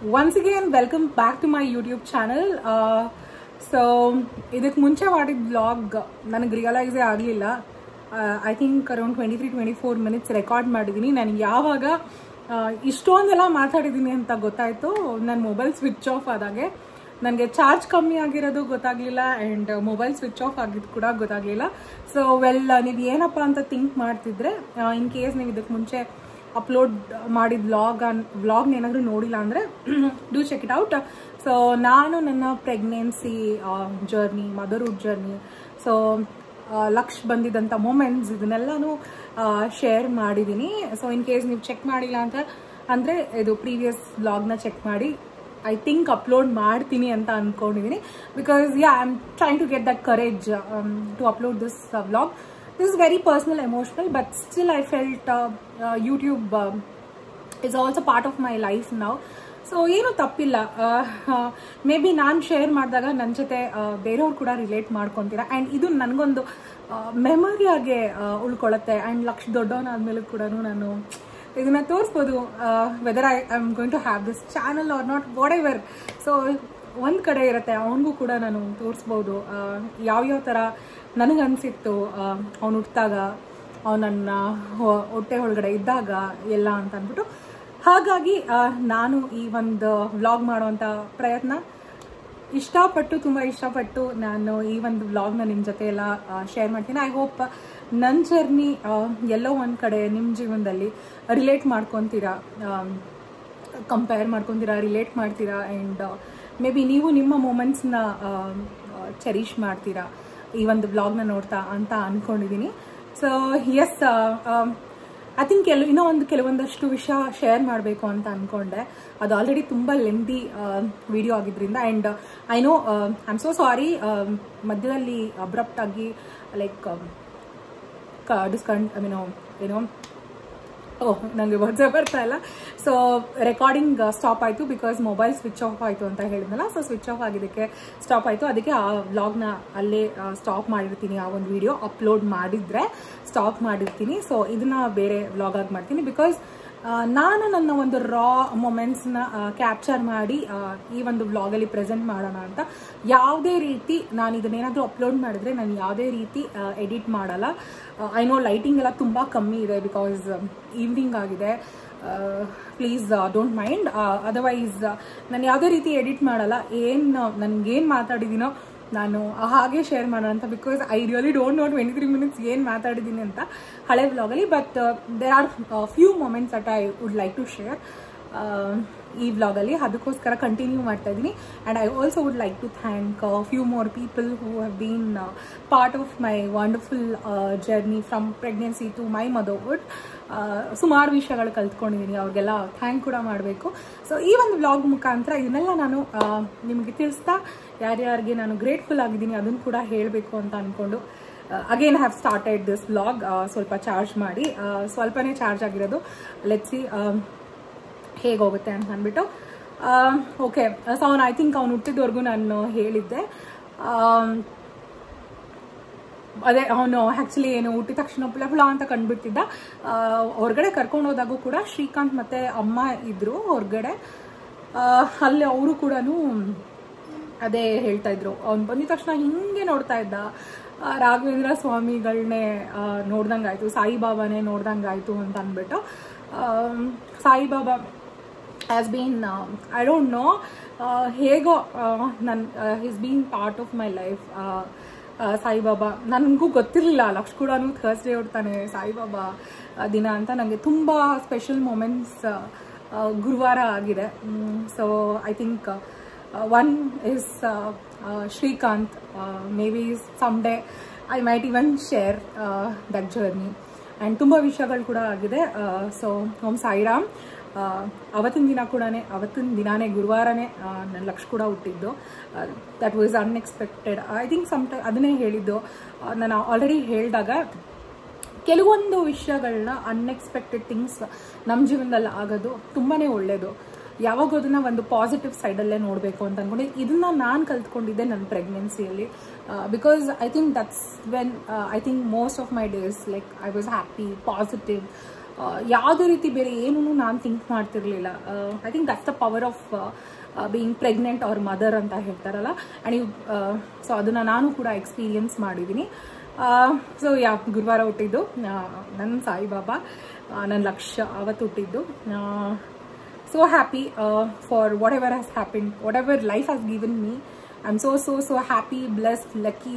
once again welcome back to my YouTube channel. So ಇದಕ್ಕೆ ಮುಂಚೆ ಮಾಡಿದ ವ್ಲಾಗ್ ನನಗೆ ರಿಯಲೈಸೇ ಆಗಲಿಲ್ಲ. I think around 23-24 minutes record ಮಾಡಿದ್ದೀನಿ. ನನಗೆ ಯಾವಾಗ ಇಷ್ಟೊಂದೆಲ್ಲ ಮಾತಾಡಿದ್ದೀನಿ ಅಂತ ಗೊತ್ತಾಯಿತು, ನನ್ನ ಮೊಬೈಲ್ ಸ್ವಿಚ್ ಆಫ್ ಆದಾಗೆ. ನನಗೆ ಚಾರ್ಜ್ ಕಮ್ಮಿ ಆಗಿರೋದು ಗೊತ್ತಾಗಲಿಲ್ಲ ಆ್ಯಂಡ್ ಮೊಬೈಲ್ ಸ್ವಿಚ್ ಆಫ್ ಆಗಿದ್ದು ಕೂಡ ಗೊತ್ತಾಗಲಿಲ್ಲ. ಸೊ ನೀವು ಏನಪ್ಪ ಅಂತ ಥಿಂಕ್ ಮಾಡ್ತಿದ್ರೆ, ಇನ್ ಕೇಸ್ ನೀವು ಇದಕ್ಕೆ ಮುಂಚೆ ಅಪ್ಲೋಡ್ ಮಾಡಿದ ವ್ಲಾಗ್ನ ಏನಾದರೂ ನೋಡಿಲ್ಲ ಅಂದರೆ do check it out. So ನಾನು ನನ್ನ pregnancy journey, motherhood journey, so ಲಕ್ಷ ಬಂದಿದ್ದಂಥ ಮೂಮೆಂಟ್ಸ್ ಇದನ್ನೆಲ್ಲನೂ ಶೇರ್ ಮಾಡಿದ್ದೀನಿ. ಸೊ ಇನ್ ಕೇಸ್ ನೀವು ಚೆಕ್ ಮಾಡಿಲ್ಲ ಅಂತ ಅಂದರೆ ಇದು ಪ್ರೀವಿಯಸ್ ವ್ಲಾಗ್ನ ಚೆಕ್ ಮಾಡಿ. ಐ ಥಿಂಕ್ ಅಪ್ಲೋಡ್ ಮಾಡ್ತೀನಿ ಅಂತ ಅಂದ್ಕೊಂಡಿದ್ದೀನಿ. Because I am trying to get that courage to upload this vlog. This is very personal, emotional, but still I felt YouTube is also part of my life now. So ಏನು ತಪ್ಪಿಲ್ಲ. May be ನಾನು share ಮಾಡಿದಾಗ ನನ್ನ ಜೊತೆ ಬೇರೆಯವ್ರು ಕೂಡ relate ಮಾಡ್ಕೊತೀರಾ and ಇದು ನನಗೊಂದು ಮೆಮೊರಿಯಾಗೆ ಉಳ್ಕೊಳ್ಳುತ್ತೆ. ಆ್ಯಂಡ್ ಲಕ್ಷ ದೊಡ್ಡವನಾದ್ಮೇಲೆ ಕೂಡ ನಾನು ಇದನ್ನ ತೋರಿಸ್ಬೋದು, whether I am going to have this channel or not, whatever. So ಒಂದು ಕಡೆ ಇರುತ್ತೆ, ಅವನಿಗೂ ಕೂಡ ನಾನು ತೋರಿಸ್ಬೋದು ಯಾವ್ಯಾವ ಥರ ನನಗನ್ಸಿತ್ತು ಅವನು ಹುಟ್ಟಿದಾಗ, ಅವನನ್ನ ಹೊಟ್ಟೆ ಒಳಗಡೆ ಇದ್ದಾಗ ಎಲ್ಲ ಅಂತ ಅಂದ್ಬಿಟ್ಟು. ಹಾಗಾಗಿ ನಾನು ಈ ಒಂದು ವ್ಲಾಗ್ ಮಾಡುವಂಥ ಪ್ರಯತ್ನ ತುಂಬ ಇಷ್ಟಪಟ್ಟು ನಾನು ಈ ಒಂದು ವ್ಲಾಗ್ನ ನಿಮ್ಮ ಜೊತೆ ಎಲ್ಲ ಶೇರ್ ಮಾಡ್ತೀನಿ. ಐ ಹೋಪ್ ನನ್ನ ಜರ್ನಿ ಎಲ್ಲೋ ಒಂದು ಕಡೆ ನಿಮ್ಮ ಜೀವನದಲ್ಲಿ ರಿಲೇಟ್ ಮಾಡ್ಕೊತೀರಾ, ಕಂಪೇರ್ ಮಾಡ್ಕೊತೀರಾ, ರಿಲೇಟ್ ಮಾಡ್ತೀರಾ ಆ್ಯಂಡ್ ಮೇ ಬಿ ನೀವು ನಿಮ್ಮ ಮೂಮೆಂಟ್ಸ್ನ ಚೆರಿಷ್ ಮಾಡ್ತೀರಾ ಈ ಒಂದು ವ್ಲಾಗ್ನ ನೋಡ್ತಾ ಅಂತ ಅಂದ್ಕೊಂಡಿದ್ದೀನಿ. ಸೊ ಎಸ್, ಐ ಥಿಂಕ್ ಕೆಲವೊಂದಷ್ಟು ವಿಷಯ ಶೇರ್ ಮಾಡಬೇಕು ಅಂತ ಅಂದ್ಕೊಂಡೆ. ಅದು ಆಲ್ರೆಡಿ ತುಂಬ ಲೆಂದಿ ವಿಡಿಯೋ ಆಗಿದ್ದರಿಂದ and I know I am so ಸಾರಿ. ಮಧ್ಯದಲ್ಲಿ ಅಬ್ರಪ್ಟ್ ಆಗಿ ಲೈಕ್ ನನಗೆ ವರ್ಡ್ಸೇ ಬರ್ತಾ ಇಲ್ಲ. ಸೊ ರೆಕಾರ್ಡಿಂಗ್ ಸ್ಟಾಪ್ ಆಯಿತು ಬಿಕಾಸ್ ಮೊಬೈಲ್ ಸ್ವಿಚ್ ಆಫ್ ಆಯಿತು ಅಂತ ಹೇಳಿದ್ನಲ್ಲ. ಸೊ ಸ್ವಿಚ್ ಆಫ್ ಆಗಿದ್ದಕ್ಕೆ ಸ್ಟಾಪ್ ಆಯಿತು. ಅದಕ್ಕೆ ಆ ವ್ಲಾಗ್ನ ಅಲ್ಲೇ ಸ್ಟಾಪ್ ಮಾಡಿರ್ತೀನಿ. ಆ ಒಂದು ವಿಡಿಯೋ ಅಪ್ಲೋಡ್ ಮಾಡಿದರೆ ಸ್ಟಾಪ್ ಮಾಡಿರ್ತೀನಿ. ಸೊ ಇದನ್ನ ಬೇರೆ ವ್ಲಾಗ್ ಆಗಿ ಮಾಡ್ತೀನಿ. ಬಿಕಾಸ್ ನಾನು ನನ್ನ ಒಂದು ರಾ ಮೊಮೆಂಟ್ಸ್ನ ಕ್ಯಾಪ್ಚರ್ ಮಾಡಿ ಈ ಒಂದು ವ್ಲಾಗಲ್ಲಿ ಪ್ರೆಸೆಂಟ್ ಮಾಡೋಣ ಅಂತ. ಯಾವುದೇ ರೀತಿ ನಾನು ಇದನ್ನೇನಾದರೂ ಅಪ್ಲೋಡ್ ಮಾಡಿದ್ರೆ ನಾನು ಯಾವುದೇ ರೀತಿ ಎಡಿಟ್ ಮಾಡಲ್ಲ. ಐ ನೋ ಲೈಟಿಂಗ್ ಎಲ್ಲ ತುಂಬ ಕಮ್ಮಿ ಇದೆ ಬಿಕಾಸ್ ಈವ್ನಿಂಗ್ ಆಗಿದೆ. Please don't mind. ಅದರ್ವೈಸ್ ನಾನು ಯಾವುದೇ ರೀತಿ ಎಡಿಟ್ ಮಾಡಲ್ಲ. ನನಗೇನು ಮಾತಾಡಿದ್ದೀನೋ ನಾನು ಹಾಗೆ ಶೇರ್ ಮಾಡೋಣ ಅಂತ. Because I really don't know 23 minutes ಏನು ಮಾತಾಡಿದ್ದೀನಿ ಅಂತ ಹಳೆ ವ್ಲಾಗಲ್ಲಿ. But there are few moments that I would like to share ಈ ವ್ಲಾಗಲ್ಲಿ. ಅದಕ್ಕೋಸ್ಕರ ಕಂಟಿನ್ಯೂ ಮಾಡ್ತಾ ಇದ್ದೀನಿ. And I also would like to thank few more people who have been part of my wonderful journey from pregnancy to my motherhood. ಸುಮಾರು ವಿಷಯಗಳು ಕಲ್ತ್ಕೊಂಡಿದ್ದೀನಿ, ಅವ್ರಿಗೆಲ್ಲ thank ಕೂಡ ಮಾಡಬೇಕು. ಸೊ ಈ ಒಂದು ವ್ಲಾಗ್ ಮುಖಾಂತರ ಇದನ್ನೆಲ್ಲ ನಾನು ನಿಮಗೆ ತಿಳಿಸ್ತಾ ಯಾರ್ಯಾರಿಗೆ ನಾನು ಗ್ರೇಟ್ಫುಲ್ ಆಗಿದ್ದೀನಿ ಅದನ್ನು ಕೂಡ ಹೇಳಬೇಕು ಅಂತ ಅಂದ್ಕೊಂಡು again have started this vlog. ಸ್ವಲ್ಪ ಚಾರ್ಜ್ ಮಾಡಿ, ಸ್ವಲ್ಪನೇ ಚಾರ್ಜ್ ಆಗಿರೋದು. ಲೆಟ್ಸ್ ಸಿ ಹೇಗೋಗುತ್ತೆ ಅಂತ ಅಂದ್ಬಿಟ್ಟು. ಓಕೆ, ಸೊ ಐ ಥಿಂಕ್ ಅವ್ನು ಹುಟ್ಟಿದವರೆಗೂ ನಾನು ಹೇಳಿದ್ದೆ. ಅದೇ ಅವನು ಆ್ಯಕ್ಚುಲಿ ಏನು ಹುಟ್ಟಿದ ತಕ್ಷಣ ಪುಳ ಅಂತ ಕಂಡುಬಿಡ್ತಿದ್ದ. ಹೊರಗಡೆ ಕರ್ಕೊಂಡು ಹೋದಾಗೂ ಕೂಡ ಶ್ರೀಕಾಂತ್ ಮತ್ತು ಅಮ್ಮ ಇದ್ದರು ಹೊರಗಡೆ. ಅಲ್ಲಿ ಅವರು ಕೂಡ ಅದೇ ಹೇಳ್ತಾ ಇದ್ರು, ಅವ್ನು ಬಂದಿದ ತಕ್ಷಣ ಹಿಂಗೆ ನೋಡ್ತಾ ಇದ್ದ. ರಾಘವೇಂದ್ರ ಸ್ವಾಮಿಗಳನ್ನೇ ನೋಡ್ದಂಗಾಯ್ತು, ಸಾಯಿಬಾಬಾನೇ ನೋಡ್ದಂಗಾಯ್ತು ಅಂತ ಅಂದ್ಬಿಟ್ಟು. Saibaba has been I don't know ಹೇಗೋ his been part of my life. Saibaba ನನಗೂ ಗೊತ್ತಿರಲಿಲ್ಲ, ಲಕ್ಷ ಕೂಡ ಥರ್ಸ್ಡೇ ಹೊಡ್ತಾನೆ ಸಾಯಿಬಾಬಾ ದಿನ ಅಂತ. ನನಗೆ ತುಂಬ ಸ್ಪೆಷಲ್ ಮೂಮೆಂಟ್ಸ್ ಗುರುವಾರ ಆಗಿದೆ. So I think one is Srikanth. Maybe some day I might even share that journey. And ತುಂಬ ವಿಷಯಗಳು ಕೂಡ ಆಗಿದೆ. ಸೊ ಓಂ ಸಾಯಿರಾಮ್. ಅವತ್ತಿನ ದಿನಾನೇ ಗುರುವಾರನೇ ನನ್ನ ಲಕ್ಷ ಕೂಡ ಹುಟ್ಟಿದ್ದು. That was unexpected. I think ಅದನ್ನೇ ಹೇಳಿದ್ದು ನಾನು ಆಲ್ರೆಡಿ ಹೇಳಿದಾಗ. ಕೆಲವೊಂದು ವಿಷಯಗಳನ್ನ ಅನ್ಎಕ್ಸ್ಪೆಕ್ಟೆಡ್ ಥಿಂಗ್ಸ್ ನಮ್ಮ ಜೀವನದಲ್ಲಿ ಆಗೋದು ತುಂಬಾ ಒಳ್ಳೆಯದು. ಯಾವಾಗ ಅದನ್ನು ಒಂದು ಪಾಸಿಟಿವ್ ಸೈಡಲ್ಲೇ ನೋಡಬೇಕು ಅಂತ ಅಂದ್ಕೊಂಡು ಇದನ್ನು ನಾನು ಕಲ್ತ್ಕೊಂಡಿದ್ದೆ ನನ್ನ ಪ್ರೆಗ್ನೆನ್ಸಿಯಲ್ಲಿ. Because I think that's when I think most of my days like I was happy, positive. ಯಾವುದೇ ರೀತಿ ಬೇರೆ ಏನೂ ನಾನು ಥಿಂಕ್ ಮಾಡ್ತಿರ್ಲಿಲ್ಲ. I think that's the power of being pregnant or mother ಅಂತ ಹೇಳ್ತಾರಲ್ಲ. ಆ್ಯಂಡ್ ಸೊ ಅದನ್ನು ನಾನು ಕೂಡ ಎಕ್ಸ್ಪೀರಿಯನ್ಸ್ ಮಾಡಿದ್ದೀನಿ. ಸೊ ಗುರುವಾರ ಹುಟ್ಟಿದ್ದು ನನ್ನ ಸಾಯಿಬಾಬಾ, ನನ್ನ ಲಕ್ಷ್ಯ ಅವತ್ತು ಹುಟ್ಟಿದ್ದು. So happy for whatever has happened, whatever life has given me. I'm so happy, blessed, lucky.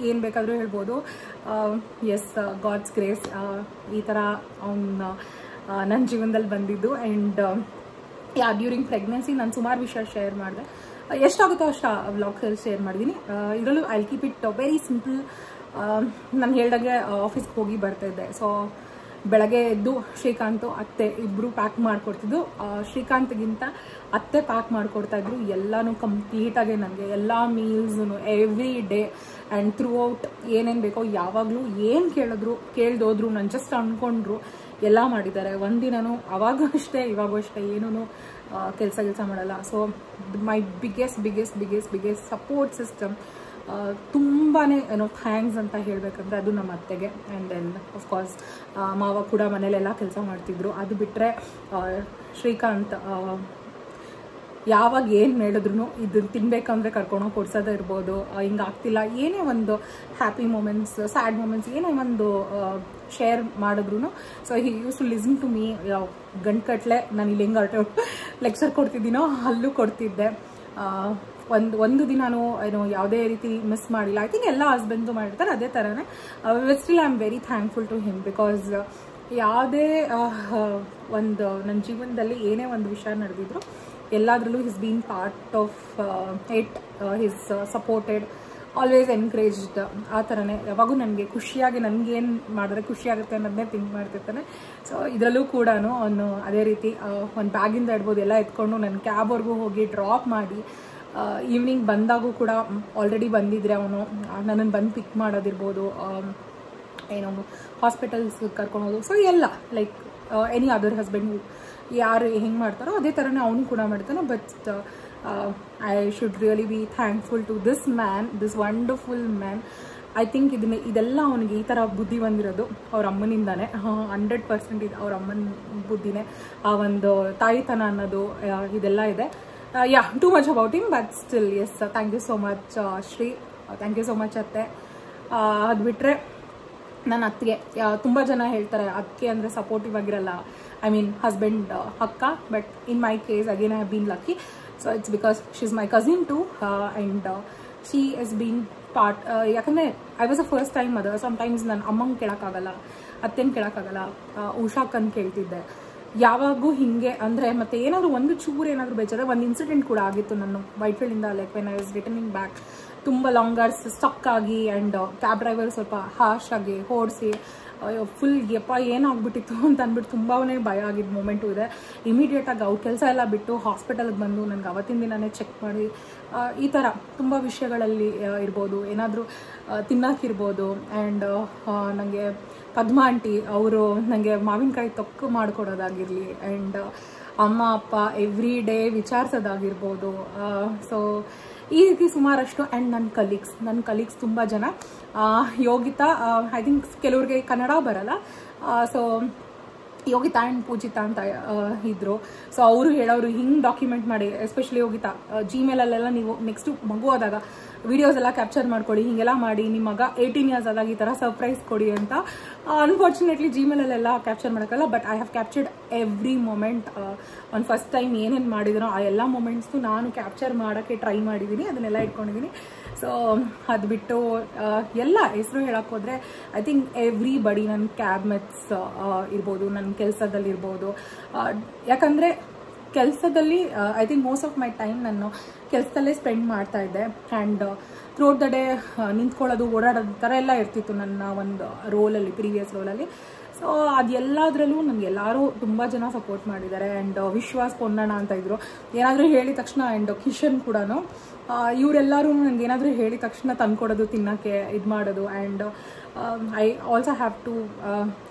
ಏನು ಬೇಕಾದರೂ ಹೇಳ್ಬೋದು. ಎಸ್, ಗಾಡ್ಸ್ ಗ್ರೇಸ್ ಈ ಥರ ನನ್ನ ಜೀವನದಲ್ಲಿ ಬಂದಿದ್ದು. ಆ್ಯಂಡ್ ಡ್ಯೂರಿಂಗ್ ಪ್ರೆಗ್ನೆನ್ಸಿ ನಾನು ಸುಮಾರು ವಿಷಯ ಶೇರ್ ಮಾಡಿದೆ. ಎಷ್ಟಾಗುತ್ತೋ ಅಷ್ಟು ವ್ಲಾಗ್ಸಲ್ಲಿ ಶೇರ್ ಮಾಡಿದ್ದೀನಿ. ಇದರಲ್ಲೂ I keep it very simple. ನಾನು ಹೇಳ್ದಾಗೆ ಆಫೀಸ್ಗೆ ಹೋಗಿ ಬರ್ತಾಯಿದ್ದೆ. ಸೊ ಬೆಳಗ್ಗೆ ಎದ್ದು ಶ್ರೀಕಾಂತ್ ಅತ್ತೆ ಇಬ್ಬರು ಪ್ಯಾಕ್ ಮಾಡಿಕೊಡ್ತಿದ್ದು. ಶ್ರೀಕಾಂತ್ಗಿಂತ ಅತ್ತೆ ಪ್ಯಾಕ್ ಮಾಡಿಕೊಡ್ತಾಯಿದ್ರು ಎಲ್ಲನೂ ಕಂಪ್ಲೀಟಾಗಿ. ನನಗೆ ಎಲ್ಲ ಮೀಲ್ಸೂ every day and throughout ಏನೇನು ಬೇಕೋ ಯಾವಾಗಲೂ ಏನು ಕೇಳ್ದೋದ್ರು ನಾನು ಜಸ್ಟ್ ಅಂದ್ಕೊಂಡ್ರು ಎಲ್ಲ ಮಾಡಿದ್ದಾರೆ. ಒಂದಿನೂ ಅವಾಗೂ ಅಷ್ಟೇ ಇವಾಗೂ ಅಷ್ಟೇ ಏನೂ ಕೆಲಸ ಮಾಡಲ್ಲ. So my biggest support system. ತುಂಬಾ ಥ್ಯಾಂಕ್ಸ್ ಅಂತ ಹೇಳಬೇಕಂದ್ರೆ ಅದು ನಮ್ಮ ಅತ್ತೆಗೆ. ಆ್ಯಂಡ್ ದೆನ್ ಅಫ್ಕೋರ್ಸ್ ಮಾವ ಕೂಡ ಮನೇಲೆಲ್ಲ ಕೆಲಸ ಮಾಡ್ತಿದ್ರು. ಅದು ಬಿಟ್ಟರೆ ಶ್ರೀಕಾಂತ್ ಯಾವಾಗ ಏನು ಹೇಳಿದ್ರು ಇದನ್ನು ತಿನ್ಬೇಕಂದ್ರೆ ಕರ್ಕೊಂಡೋಗಿ ಕೊಡ್ಸೋದೇ ಇರ್ಬೋದು, ಹಿಂಗಾಗ್ತಿಲ್ಲ ಏನೇ ಒಂದು ಹ್ಯಾಪಿ ಮೂಮೆಂಟ್ಸ್, ಸ್ಯಾಡ್ ಮೂಮೆಂಟ್ಸ್ ಏನೇ ಒಂದು ಶೇರ್ ಮಾಡಿದ್ರು. So he use to listen to me. ಗಂಟುಗಟ್ಟಲೆ ನಾನು ಇಲ್ಲಿ ಹೆಂಗೆ ಲೆಕ್ಚರ್ ಕೊಡ್ತಿದ್ದೀನೋ ಅಲ್ಲೂ ಕೊಡ್ತಿದ್ದೆ. ಒಂದು ದಿನಾನು ಯಾವುದೇ ರೀತಿ ಮಿಸ್ ಮಾಡಿಲ್ಲ. ಐ ಥಿಂಕ್ ಎಲ್ಲ ಹಸ್ಬೆಂಡ್ಸು ಮಾಡಿರ್ತಾರೆ ಅದೇ ಥರನೇ. Still I am very thankful to him. Because ಯಾವುದೇ ಒಂದು ನನ್ನ ಜೀವನದಲ್ಲಿ ಏನೇ ಒಂದು ವಿಷಯ ನಡೆದಿದ್ರು ಎಲ್ಲದರಲ್ಲೂ his been part of it. His supported, always encouraged. ಆ ಥರನೇ ಯಾವಾಗೂ ನನಗೆ ಖುಷಿಯಾಗಿ ನನಗೇನು ಮಾಡಿದ್ರೆ ಖುಷಿಯಾಗುತ್ತೆ ಅನ್ನೋದನ್ನೇ ಥಿಂಕ್ ಮಾಡ್ತಿರ್ತಾನೆ. ಸೊ ಇದರಲ್ಲೂ ಕೂಡ ಅವನು ಅದೇ ರೀತಿ ಒಂದು ಬ್ಯಾಗಿಂದ ಇಡ್ಬೋದು ಎಲ್ಲ ಎತ್ಕೊಂಡು ನನ್ನ ಕ್ಯಾಬ್ವರೆಗೂ ಹೋಗಿ ಡ್ರಾಪ್ ಮಾಡಿ ಈವ್ನಿಂಗ್ ಬಂದಾಗೂ ಕೂಡ ಆಲ್ರೆಡಿ ಬಂದಿದ್ರೆ ಅವನು ನನ್ನನ್ನು ಬಂದು ಪಿಕ್ ಮಾಡೋದಿರ್ಬೋದು, ಏನೋ ಹಾಸ್ಪಿಟಲ್ಸ್ ಕರ್ಕೊಳೋದು. ಸೊ ಎಲ್ಲ ಲೈಕ್ ಎನಿ ಅದರ್ ಹಸ್ಬೆಂಡ್ ಯಾರು ಹೆಂಗೆ ಮಾಡ್ತಾರೋ ಅದೇ ಥರನೇ ಅವನು ಕೂಡ ಮಾಡ್ತಾನೆ. But I should really be thankful to this man, this wonderful man. I think ಇದೆಲ್ಲ ಅವನಿಗೆ ಈ ಥರ ಬುದ್ಧಿ ಬಂದಿರೋದು ಅವ್ರ ಅಮ್ಮನಿಂದಾನೆ. 100% ಇದು ಅವ್ರ ಅಮ್ಮನ ಬುದ್ಧಿನೇ. ಆ ಒಂದು ತಾಯಿತನ ಅನ್ನೋದು ಇದೆಲ್ಲ ಇದೆ. Too much about him, but still yes, thank you so much Sri, thank you so much ಅತ್ತೆ. ಅದು ಬಿಟ್ಟರೆ ನನ್ನ ಅತ್ತಿಗೆ, ತುಂಬ ಜನ ಹೇಳ್ತಾರೆ ಅತ್ತಿಗೆ ಅಂದರೆ ಸಪೋರ್ಟಿವ್ ಆಗಿರಲ್ಲ, ಐ ಮೀನ್ ಹಸ್ಬೆಂಡ್ ಅಕ್ಕ. But in my case again I have been lucky. So it's because she is my cousin too and she is been part. ಯಾಕಂದರೆ I was a first time mother. Sometimes ನನ್ನ ಅಮ್ಮಂಗೆ ಕೇಳೋಕ್ಕಾಗಲ್ಲ, ಅತ್ತೆನ ಕೇಳೋಕ್ಕಾಗಲ್ಲ, ಉಷಾಕ್ಕನ್ನು ಕೇಳ್ತಿದ್ದೆ. ಯಾವಾಗೂ ಹಿಂಗೆ ಅಂದರೆ ಮತ್ತೆ ಏನಾದರೂ ಒಂದು ಚೂರು ಏನಾದರೂ ಬೇಜಾರೆ. ಒಂದು ಇನ್ಸಿಡೆಂಟ್ ಕೂಡ ಆಗಿತ್ತು ನಾನು ವೈಟ್ಫೀಲ್ಡಿಂದ, like when I was returning back. ತುಂಬ ಲಾಂಗ್ ಅವರ್ಸ್ ಸ್ಟಕ್ ಆಗಿ ಆ್ಯಂಡ್ ಕ್ಯಾಬ್ ಡ್ರೈವರ್ ಸ್ವಲ್ಪ ಹಾರ್ಶ್ ಆಗಿ ಓಡಿಸಿ ಫುಲ್ ಯಪ್ಪ ಏನಾಗ್ಬಿಟ್ಟಿತ್ತು ಅಂತ ಅಂದ್ಬಿಟ್ಟು ತುಂಬಾ ಭಯ ಆಗಿದ್ದ ಮೂಮೆಂಟು ಇದೆ. ಇಮಿಡಿಯೇಟಾಗಿ ಅವ್ರ ಕೆಲಸ ಎಲ್ಲ ಬಿಟ್ಟು ಹಾಸ್ಪಿಟಲ್ಗೆ ಬಂದು ನನಗೆ ಅವತ್ತಿನ ದಿನನೇ ಚೆಕ್ ಮಾಡಿ ಈ ಥರ ತುಂಬ ವಿಷಯಗಳಲ್ಲಿ ಇರ್ಬೋದು, ಏನಾದರೂ ತಿನ್ನೋಕ್ಕಿರ್ಬೋದು. ಆ್ಯಂಡ್ ನನಗೆ ಪದ್ಮ ಆಂಟಿ ಅವರು ನನಗೆ ಮಾವಿನಕಾಯಿ ತೊಕ್ಕು ಮಾಡಿಕೊಡೋದಾಗಿರಲಿ, ಆ್ಯಂಡ್ ಅಮ್ಮ ಅಪ್ಪ ಎವ್ರಿ ಡೇ ವಿಚಾರಿಸೋದಾಗಿರ್ಬೋದು. ಸೊ ಈ ರೀತಿ ಸುಮಾರಷ್ಟು. ಆ್ಯಂಡ್ ನನ್ನ ಕಲೀಗ್ಸ್ ತುಂಬ ಜನ. ಯೋಗಿತಾ, ಐ ಥಿಂಕ್ ಕೆಲವ್ರಿಗೆ ಕನ್ನಡ ಬರಲ್ಲ. ಸೊ ಯೋಗಿತಾ ಆ್ಯಂಡ್ ಪೂಜಿತಾ ಅಂತ ಇದ್ದರು. ಸೊ ಅವರು ಹೇಳೋರು ಹಿಂಗೆ ಡಾಕ್ಯುಮೆಂಟ್ ಮಾಡಿ, ಎಸ್ಪೆಷಲಿ ಯೋಗಿತಾ ಜಿಮೇಲಲ್ಲೆಲ್ಲ ನೀವು ನೆಕ್ಸ್ಟು ಮಗು ಆದಾಗ ವೀಡಿಯೋಸ್ ಎಲ್ಲ ಕ್ಯಾಪ್ಚರ್ ಮಾಡ್ಕೊಳ್ಳಿ, ಹೀಗೆಲ್ಲ ಮಾಡಿ ನಿಮ್ಮ ಮಗ 18 years ಆದಾಗ ಈ ಥರ ಸರ್ಪ್ರೈಸ್ ಕೊಡಿ ಅಂತ. ಅನ್ಫಾರ್ಚುನೇಟ್ಲಿ ಜಿಮೇಲಲ್ಲೆಲ್ಲ ಕ್ಯಾಪ್ಚರ್ ಮಾಡೋಕ್ಕಲ್ಲ. But I have captured every moment. ಒಂದು ಫಸ್ಟ್ ಟೈಮ್ ಏನೇನು ಮಾಡಿದ್ರು ಆ ಎಲ್ಲ ಮೊಮೆಂಟ್ಸು ನಾನು ಕ್ಯಾಪ್ಚರ್ ಮಾಡೋಕ್ಕೆ ಟ್ರೈ ಮಾಡಿದ್ದೀನಿ, ಅದನ್ನೆಲ್ಲ ಇಟ್ಕೊಂಡಿದ್ದೀನಿ. ಸೊ ಅದು ಬಿಟ್ಟು ಎಲ್ಲ ಹೆಸರು ಹೇಳಕ್ಕೆ ಹೋದರೆ ಐ ಥಿಂಕ್ ಎವ್ರಿ ಬಡಿ, ನನ್ನ ಕ್ಯಾಬ್ ಮೆಟ್ಸ್ ಇರ್ಬೋದು, ನನ್ನ ಕೆಲಸದಲ್ಲಿರ್ಬೋದು. ಯಾಕಂದರೆ ಕೆಲಸದಲ್ಲಿ I think most of my time ನಾನು ಕೆಲಸದಲ್ಲೇ ಸ್ಪೆಂಡ್ ಮಾಡ್ತಾ ಇದ್ದೆ. ಆ್ಯಂಡ್ ಥ್ರೂಟ್ ದ ಡೇ ನಿಂತ್ಕೊಳ್ಳೋದು, ಓಡಾಡೋದು ಥರ ಎಲ್ಲ ಇರ್ತಿತ್ತು ನನ್ನ ಒಂದು ರೋಲಲ್ಲಿ, ಪ್ರೀವಿಯಸ್ ರೋಲಲ್ಲಿ. ಸೊ ಅದೆಲ್ಲದರಲ್ಲೂ ನನಗೆ ಎಲ್ಲರೂ ತುಂಬ ಜನ ಸಪೋರ್ಟ್ ಮಾಡಿದ್ದಾರೆ. ಆ್ಯಂಡ್ ವಿಶ್ವಾಸ್ ಪೊನ್ನಣ್ಣ ಅಂತ ಇದ್ದರು, ಏನಾದರೂ ಹೇಳಿದ ತಕ್ಷಣ. ಆ್ಯಂಡ್ ಕಿಶನ್ ಕೂಡ, ಇವರೆಲ್ಲರೂ ನನಗೆ ಏನಾದರೂ ಹೇಳಿದ ತಕ್ಷಣ ತಂದ್ಕೊಡೋದು, ತಿನ್ನೋಕ್ಕೆ ಇದು ಮಾಡೋದು. And I also have to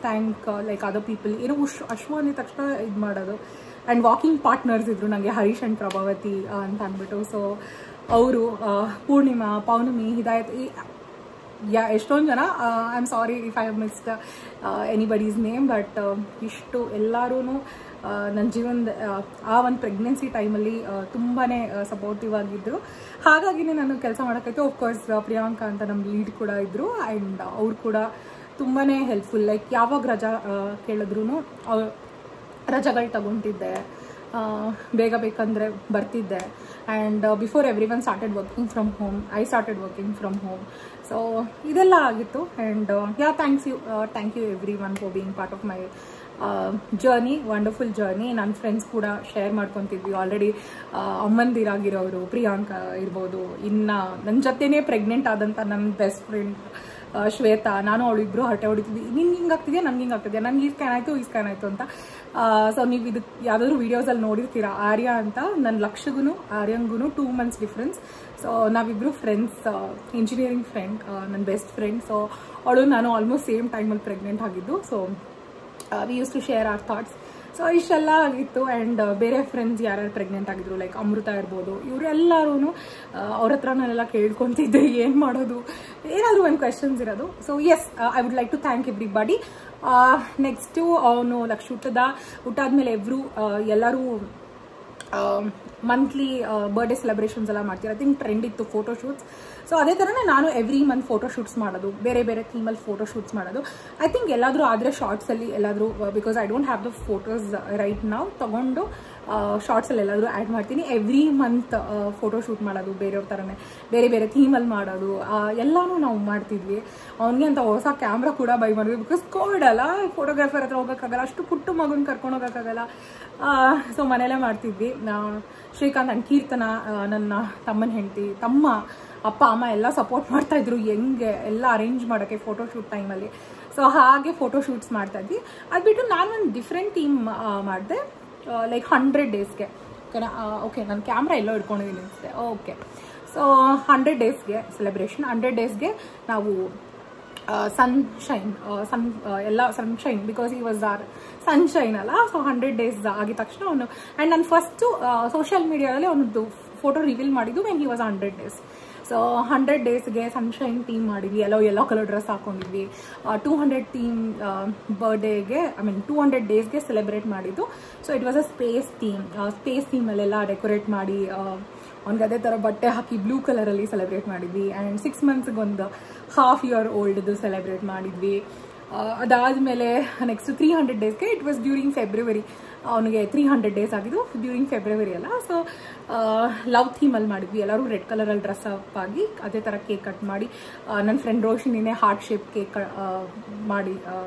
thank like other people. ಏನೋ ಅಶ್ವ ಅಂದಿದ ತಕ್ಷಣ ಇದು ಮಾಡೋದು. ಆ್ಯಂಡ್ ವಾಕಿಂಗ್ ಪಾರ್ಟ್ನರ್ಸ್ ಇದ್ದರು ನನಗೆ, ಹರೀಶ್ ಆ್ಯಂಡ್ ಪ್ರಭಾವತಿ ಅಂತ ಅಂದ್ಬಿಟ್ಟು. ಸೊ ಅವರು ಪೂರ್ಣಿಮಾ, ಪೌರ್ಣಮಿ, ಹಿದಾಯತ್, ಯಾ ಎಷ್ಟೊಂದು ಜನ I am sorry if I have missed anybody's name, but ಇಷ್ಟು ಎಲ್ಲರೂ ನನ್ನ ಜೀವನದ ಆ ಒಂದು ಪ್ರೆಗ್ನೆನ್ಸಿ ಟೈಮಲ್ಲಿ ತುಂಬಾ ಸಪೋರ್ಟಿವ್ ಆಗಿದ್ದರು. ಹಾಗಾಗಿನೇ ನಾನು ಕೆಲಸ ಮಾಡೋಕ್ಕಾಯ್ತು. ಆಫ್ಕೋರ್ಸ್ ಪ್ರಿಯಾಂಕಾ ಅಂತ ನಮ್ಮ ಲೀಡ್ ಕೂಡ ಇದ್ದರು, ಆ್ಯಂಡ್ ಅವ್ರು ಕೂಡ ತುಂಬಾ ಹೆಲ್ಪ್ಫುಲ್. ಲೈಕ್ ಯಾವಾಗ ರಜಾ ಕೇಳಿದ್ರು ರಜಾಗಳು ತಗೊತಿದ್ದೆ, ಬೇಗ ಬೇಕಂದರೆ ಬರ್ತಿದ್ದೆ. And before every one started working from home, I started working from home. So ಇದೆಲ್ಲ ಆಗಿತ್ತು. And thank you every one for being part of my journey, wonderful journey. ನನ್ನ ಫ್ರೆಂಡ್ಸ್ ಕೂಡ ಶೇರ್ ಮಾಡ್ಕೊತಿದ್ವಿ. ಆಲ್ರೆಡಿ ಅಮ್ಮಂದಿರಾಗಿರೋರು ಪ್ರಿಯಾಂಕಾ ಇರ್ಬೋದು, ಇನ್ನು ನನ್ನ ಜೊತೆನೇ ಪ್ರೆಗ್ನೆಂಟ್ ಆದಂಥ ನನ್ನ ಬೆಸ್ಟ್ ಫ್ರೆಂಡ್ ಶ್ವೇತಾ, ನಾನು ಅವಳಿಬ್ರು ಹರಟೆ ಹೊಡಿತಿದ್ವಿ, ನಿಂಗೆ ಹಿಂಗೆ ಆಗ್ತಿದೆಯಾ, ನನಗೆ ಹಿಂಗೆ ಆಗ್ತಿದೆಯಾ, ನನಗೆ ಈ ಸ್ಕ್ಯಾನ್ ಆಯಿತು ಈ ಸ್ಕ್ಯಾನ್ ಆಯಿತು ಅಂತ. ಸೊ ನೀವು ಇದಕ್ಕೆ ಯಾವುದಾದ್ರೂ ವೀಡಿಯೋಸಲ್ಲಿ ನೋಡಿರ್ತೀರಾ, ಆರ್ಯ ಅಂತ, ನನ್ನ ಲಕ್ಷಗೂ ಆರ್ಯಂಗೂ 2 months ಡಿಫ್ರೆನ್ಸ್. ಸೊ ನಾವಿಬ್ಬರು ಫ್ರೆಂಡ್ಸ್, ಇಂಜಿನಿಯರಿಂಗ್ ಫ್ರೆಂಡ್, ನನ್ನ ಬೆಸ್ಟ್ ಫ್ರೆಂಡ್. ಸೊ ಅವಳು ನಾನು ಆಲ್ಮೋಸ್ಟ್ ಸೇಮ್ ಟೈಮಲ್ಲಿ ಪ್ರೆಗ್ನೆಂಟ್ ಆಗಿದ್ದು. So we use to share our thoughts. So ಇಷ್ಟೆಲ್ಲ ಆಗಿತ್ತು. ಆ್ಯಂಡ್ ಬೇರೆ ಫ್ರೆಂಡ್ಸ್ ಯಾರ್ಯಾರು ಪ್ರೆಗ್ನೆಂಟ್ ಆಗಿದ್ರು, ಲೈಕ್ ಅಮೃತ ಇರ್ಬೋದು, ಇವರೆಲ್ಲರೂ ಅವ್ರ ಹತ್ರನೆಲ್ಲ ಕೇಳ್ಕೊತಿದ್ದೆ ಏನು ಮಾಡೋದು, ಏನಾದರೂ ಒಂದು ಕ್ವೆಶನ್ಸ್ ಇರೋದು. So yes, I would like to thank everybody. Next ಅವನು ಲಕ್ಷ ಹುಟ್ಟಾದ್ಮೇಲೆ ಎಲ್ಲರೂ ಮಂತ್ಲಿ ಬರ್ಡೇ ಸೆಲೆಬ್ರೇಷನ್ಸ್ ಎಲ್ಲ ಮಾಡ್ತೀರಾ. ಐ ಥಿಂಕ್ ಟ್ರೆಂಡ್ ಇತ್ತು ಫೋಟೋಶೂಟ್ಸ್. ಸೊ ಅದೇ ಥರನೇ ನಾನು ಎವ್ರಿ ಮಂತ್ ಫೋಟೋಶೂಟ್ಸ್ ಮಾಡೋದು, ಬೇರೆ ಬೇರೆ ಥೀಮಲ್ಲಿ ಫೋಟೋಶೂಟ್ಸ್ ಮಾಡೋದು. ಐ ಥಿಂಕ್ ಎಲ್ಲಾದರೂ ಆದರೆ ಶಾರ್ಟ್ಸಲ್ಲಿ ಎಲ್ಲಾದರೂ, because I don't have the photos right ನಾವು, ತೊಗೊಂಡು ಶಾರ್ಟ್ಸಲ್ಲಿ ಎಲ್ಲಾದರೂ ಆ್ಯಡ್ ಮಾಡ್ತೀನಿ. ಎವ್ರಿ ಮಂತ್ ಫೋಟೋಶೂಟ್ ಮಾಡೋದು, ಬೇರೆಯವ್ರ ಥರನೇ ಬೇರೆ ಬೇರೆ ಥೀಮಲ್ಲಿ ಮಾಡೋದು, ಎಲ್ಲನೂ ನಾವು ಮಾಡ್ತಿದ್ವಿ. ಅವನಿಗೆ ಅಂತ ಹೊಸ ಕ್ಯಾಮ್ರಾ ಕೂಡ ಬೈ ಮಾಡಿದ್ವಿ, ಬಿಕಾಸ್ ಕೋವಿಡ್ ಅಲ್ಲ, ಫೋಟೋಗ್ರಾಫರ್ ಹತ್ರ ಹೋಗೋಕ್ಕಾಗಲ್ಲ, ಅಷ್ಟು ಪುಟ್ಟ ಮಗುನ ಕರ್ಕೊಂಡು ಹೋಗೋಕ್ಕಾಗಲ್ಲ. ಸೊ ಮನೆಯಲ್ಲೇ ಮಾಡ್ತಿದ್ವಿ. ಶ್ರೀಕಾಂತ್ ಆ್ಯಂಡ್ ಕೀರ್ತನ, ನನ್ನ ತಮ್ಮನ ಹೆಂಡತಿ, ತಮ್ಮ ಅಪ್ಪ ಅಮ್ಮ ಎಲ್ಲ ಸಪೋರ್ಟ್ ಮಾಡ್ತಾಯಿದ್ರು ಹೆಂಗೆ ಎಲ್ಲ ಅರೇಂಜ್ ಮಾಡೋಕ್ಕೆ ಫೋಟೋಶೂಟ್ ಟೈಮಲ್ಲಿ. ಸೊ ಹಾಗೆ ಫೋಟೋಶೂಟ್ಸ್ ಮಾಡ್ತಾಯಿದ್ವಿ. ಅದು ಬಿಟ್ಟು ನಾನು ಒಂದು ಡಿಫ್ರೆಂಟ್ ಥೀಮ್ ಮಾಡಿದೆ, ಲೈಕ್ 100 ಡೇಸ್ಗೆ. ಓಕೆ, ನನ್ನ ಕ್ಯಾಮ್ರಾ ಎಲ್ಲೋ ಇಟ್ಕೊಂಡಿದ್ದೀನಿ ಅನಿಸುತ್ತೆ. ಓಕೆ, ಸೊ 100 ಡೇಸ್ಗೆ ಸೆಲೆಬ್ರೇಷನ್. 100 ಡೇಸ್ಗೆ ನಾವು ಎಲ್ಲ sunshine, because he was our sunshine ಅಲ್ಲ. ಸೊ 100 ಡೇಸ್ ಆಗಿದ ತಕ್ಷಣ ಅವನು, ಆ್ಯಂಡ್ ನಾನು ಫಸ್ಟು ಸೋಷಿಯಲ್ ಮೀಡಿಯಾದಲ್ಲಿ ಅವನದ್ದು ಫೋಟೋ ರಿವೀಲ್ ಮಾಡಿದ್ದು when he was 100 days. So 100 ಡೇಸ್ಗೆ ಸನ್ಶೈನ್ ಥೀಮ್ ಮಾಡಿದ್ವಿ, ಎಲ್ಲೋ ಕಲರ್ ಡ್ರೆಸ್ ಹಾಕೊಂಡಿದ್ವಿ. 200 ಥೀಮ್ ಬರ್ಡೇಗೆ, ಐ ಮೀನ್ 200 ಡೇಸ್ಗೆ ಸೆಲೆಬ್ರೇಟ್ ಮಾಡಿದ್ದು. So it was a space ಥೀಮಲ್ಲೆಲ್ಲ ಡೆಕೋರೇಟ್ ಮಾಡಿ, ಅವ್ನಿಗೆ ಅದೇ ಥರ ಬಟ್ಟೆ ಹಾಕಿ ಬ್ಲೂ ಕಲರಲ್ಲಿ ಸೆಲೆಬ್ರೇಟ್ ಮಾಡಿದ್ವಿ. ಆ್ಯಂಡ್ 6 monthsಗೆ ಒಂದು ½ year ಓಲ್ಡ್ದು ಸೆಲೆಬ್ರೇಟ್ ಮಾಡಿದ್ವಿ. ಅದಾದಮೇಲೆ ನೆಕ್ಸ್ಟ್ 300 ಡೇಸ್ಗೆ, ಇಟ್ ವಾಸ್ ಡ್ಯೂರಿಂಗ್ ಫೆಬ್ರವರಿ, ಅವನಿಗೆ 300 ಡೇಸ್ ಆಗಿದ್ದು ಡ್ಯೂರಿಂಗ್ ಫೆಬ್ರವರಿ ಅಲ್ಲ. ಸೊ ಲವ್ ಥೀಮಲ್ಲಿ ಮಾಡಿದ್ವಿ, ಎಲ್ಲರೂ ರೆಡ್ ಕಲರಲ್ಲಿ ಡ್ರೆಸ್ ಅಪ್ ಆಗಿ ಅದೇ ಥರ ಕೇಕ್ ಕಟ್ ಮಾಡಿ, ನನ್ನ ಫ್ರೆಂಡ್ ರೋಷಿನಿನೇ ಹಾರ್ಟ್ ಶೇಪ್ ಕೇಕ್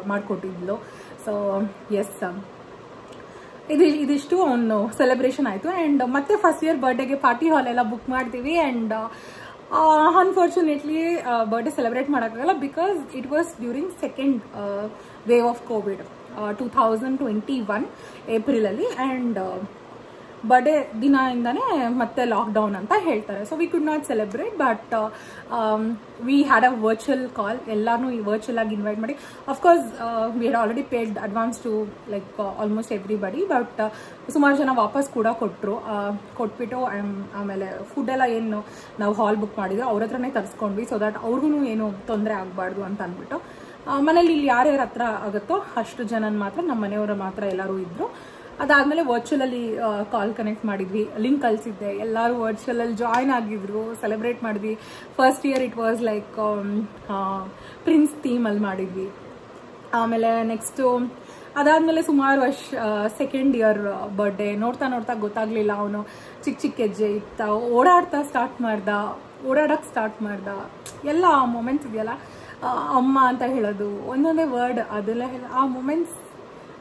ಮಾಡಿಕೊಟ್ಟಿದ್ಲು. ಸೊ ಎಸ್, ಇದಿಷ್ಟು ಅವನು ಸೆಲೆಬ್ರೇಷನ್ ಆಯಿತು. ಆ್ಯಂಡ್ ಮತ್ತೆ ಫಸ್ಟ್ ಇಯರ್ ಬರ್ಡೇಗೆ ಪಾರ್ಟಿ ಹಾಲ್ ಎಲ್ಲ ಬುಕ್ ಮಾಡ್ತೀವಿ. ಆ್ಯಂಡ್ ಅನ್ಫಾರ್ಚುನೇಟ್ಲಿ ಬರ್ಡೇ ಸೆಲೆಬ್ರೇಟ್ ಮಾಡೋಕ್ಕಾಗಲ್ಲ, because it was during second wave of Covid 2021 ಏಪ್ರಿಲಲ್ಲಿ. ಆ್ಯಂಡ್ ಬರ್ಡೇ ದಿನದಿಂದನೇ ಮತ್ತೆ ಲಾಕ್ಡೌನ್ ಅಂತ ಹೇಳ್ತಾರೆ. So we could not celebrate, but we had a virtual call. ಎಲ್ಲರೂ ವರ್ಚುವಲ್ ಆಗಿ ಇನ್ವೈಟ್ ಮಾಡಿ, of course we had already paid advance to like almost everybody. But ಸುಮಾರು ಜನ ವಾಪಸ್ ಕೂಡ ಕೊಟ್ಬಿಟ್ಟು ಆಮೇಲೆ ಫುಡ್ ಎಲ್ಲ ಏನು ನಾವು ಹಾಲ್ ಬುಕ್ ಮಾಡಿದ್ವಿ ಅವ್ರ ಹತ್ರನೇ ತರಿಸ್ಕೊಂಡ್ವಿ, ಸೊ ದಟ್ ಅವ್ರಿಗೂ ಏನು ತೊಂದರೆ ಆಗಬಾರ್ದು ಅಂತ ಅಂದ್ಬಿಟ್ಟು. ಮನೇಲಿ ಇಲ್ಲಿ ಯಾರ್ಯಾರ ಹತ್ರ ಆಗುತ್ತೋ ಅಷ್ಟು ಜನನ ಮಾತ್ರ, ನಮ್ಮ ಮನೆಯವರ ಮಾತ್ರ ಎಲ್ಲರೂ ಇದ್ದರು. ಅದಾದಮೇಲೆ ವರ್ಚುವಲಲ್ಲಿ ಕಾಲ್ ಕನೆಕ್ಟ್ ಮಾಡಿದ್ವಿ, ಲಿಂಕ್ ಕಳಿಸಿದ್ದೆ, ಎಲ್ಲರೂ ವರ್ಚುವಲಲ್ಲಿ ಜಾಯ್ನ್ ಆಗಿದ್ರು, ಸೆಲೆಬ್ರೇಟ್ ಮಾಡಿದ್ವಿ. First year it was like prince ಥೀಮಲ್ಲಿ ಮಾಡಿದ್ವಿ. ಆಮೇಲೆ ನೆಕ್ಸ್ಟು ಅದಾದಮೇಲೆ ಸುಮಾರು ವರ್ಷ ಸೆಕೆಂಡ್ ಇಯರ್ ಬರ್ಡೇ ನೋಡ್ತಾ ಗೊತ್ತಾಗಲಿಲ್ಲ, ಅವನು ಚಿಕ್ಕ ಹೆಜ್ಜೆ ಇತ್ತ, ಓಡಾಡೋಕ್ಕೆ ಸ್ಟಾರ್ಟ್ ಮಾಡ್ದ. ಎಲ್ಲ ಆ ಮೂಮೆಂಟ್ಸ್ ಇದೆಯಲ್ಲ, ಅಮ್ಮ ಅಂತ ಹೇಳೋದು, ಒಂದೊಂದೇ ವರ್ಡ್ ಅದೆಲ್ಲ ಆ ಮೂಮೆಂಟ್ಸ್